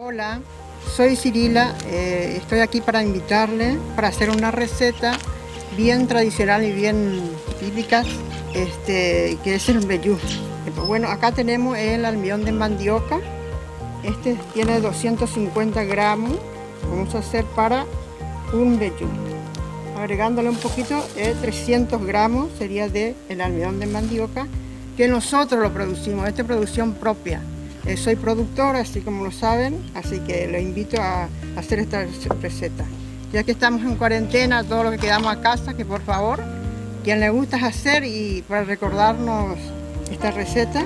Hola, soy Cirila, estoy aquí para invitarle para hacer una receta bien tradicional y bien típica, que es el mbejú. Bueno, acá tenemos el almidón de mandioca, tiene 250 gramos, vamos a hacer para un mbejú. Agregándole un poquito, 300 gramos sería de el almidón de mandioca, que nosotros lo producimos, esta es producción propia. Soy productora, así como lo saben, así que los invito a hacer esta receta. Ya que estamos en cuarentena, todos los que quedamos a casa, que por favor, quien le gusta hacer y para recordarnos esta receta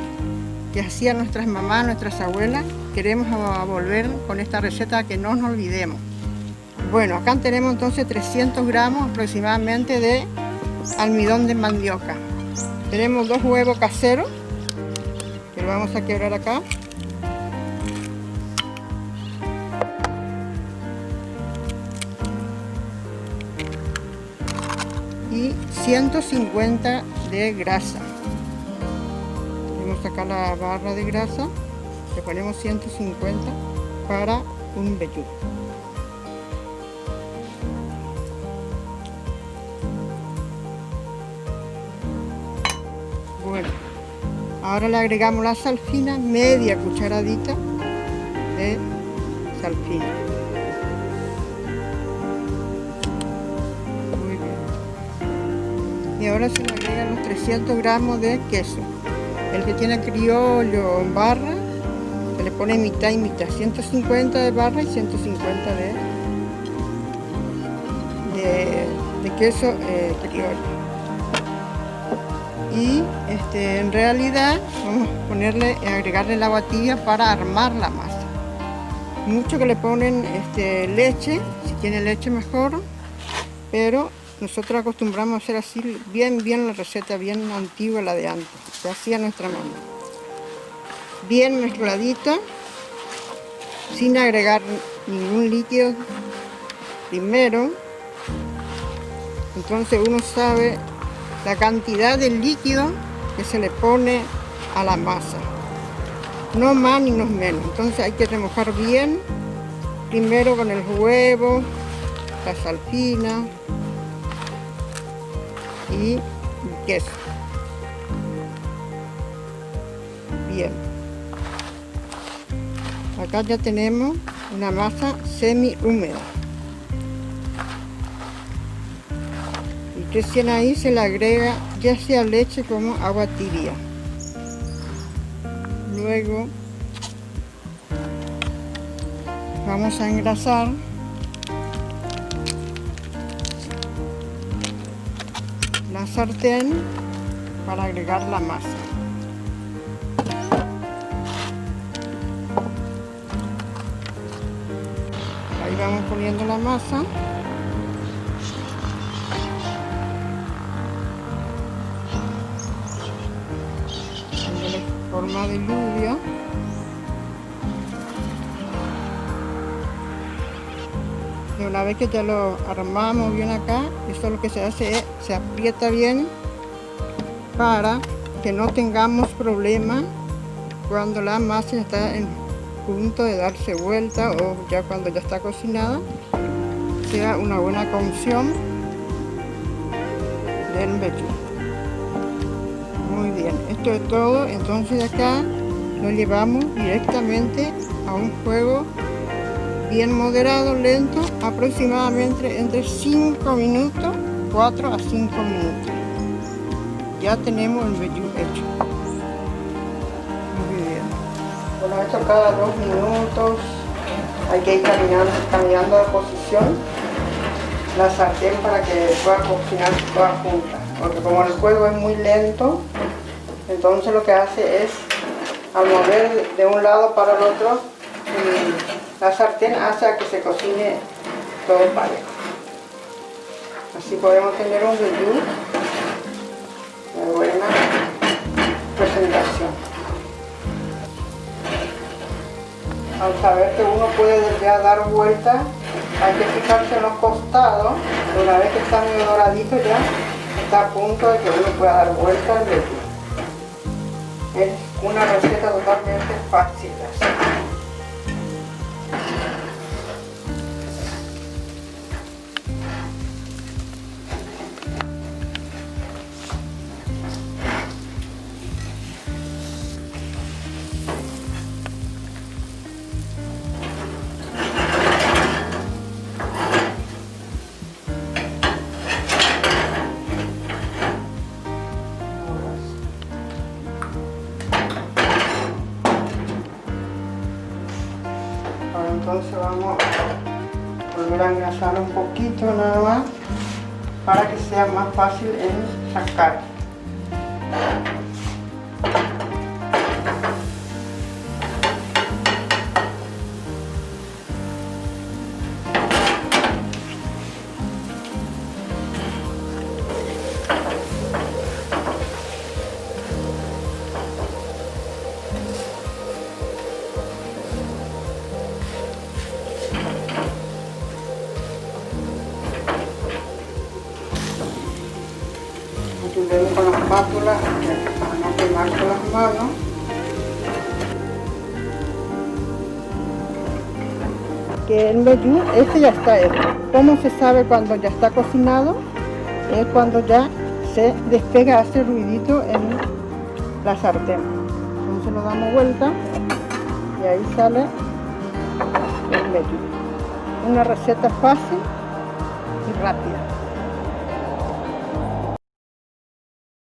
que hacían nuestras mamás, nuestras abuelas, queremos volver con esta receta que no nos olvidemos. Bueno, acá tenemos entonces 300 gramos aproximadamente de almidón de mandioca. Tenemos 2 huevos caseros, que lo vamos a quebrar acá. Y 150 de grasa. Tenemos acá la barra de grasa, le ponemos 150 para un mbejú. Bueno, ahora le agregamos la sal fina, media cucharadita de sal fina. Y ahora se le agregan los 300 gramos de queso. El que tiene criollo en barra, se le pone mitad y mitad, 150 de barra y 150 de queso criollo. Y en realidad vamos a agregarle el agua tibia para armar la masa. Muchos que le ponen leche, si tiene leche mejor, pero nosotros acostumbramos a hacer así, bien la receta, bien antigua, la de antes, que hacía nuestra mamá. Bien mezcladita, sin agregar ningún líquido primero. Entonces uno sabe la cantidad de líquido que se le pone a la masa. No más ni no menos. Entonces hay que remojar bien, primero con el huevo, la sal fina y el queso. Bien. Acá ya tenemos una masa semi húmeda. Y recién ahí se le agrega ya sea leche como agua tibia. Luego vamos a engrasar la sartén para agregar la masa. Ahí vamos poniendo la masa. Dándole forma de lluvia. Y una vez que ya lo armamos bien acá, esto lo que se hace es, se aprieta bien para que no tengamos problema cuando la masa está en punto de darse vuelta o ya cuando ya está cocinada, sea una buena cocción del mbejú. Muy bien, esto es todo. Entonces acá lo llevamos directamente a un fuego bien moderado, lento, aproximadamente entre 5 minutos, 4 a 5 minutos. Ya tenemos el mbejú hecho. Muy bien. Bueno, esto cada 2 minutos hay que ir cambiando de posición la sartén para que pueda cocinar todas juntas. Porque como el fuego es muy lento, entonces lo que hace es, al mover de un lado para el otro, la sartén hace a que se cocine todo parejo. Así podemos tener un mbejú de buena presentación. Al saber que uno puede ya dar vuelta, hay que fijarse en los costados. Una vez que está medio doradito ya está a punto de que uno pueda dar vuelta al mbejú. Es una receta totalmente fácil. Entonces vamos a volver a engrasar un poquito nada más para que sea más fácil en sacar. Ayudemos con la espátula para no quemar con las manos. Que el mbejú, este ya está hecho. ¿Cómo se sabe cuando ya está cocinado? Es cuando ya se despega, hace ruidito en la sartén. Entonces lo damos vuelta y ahí sale el mbejú. Una receta fácil y rápida.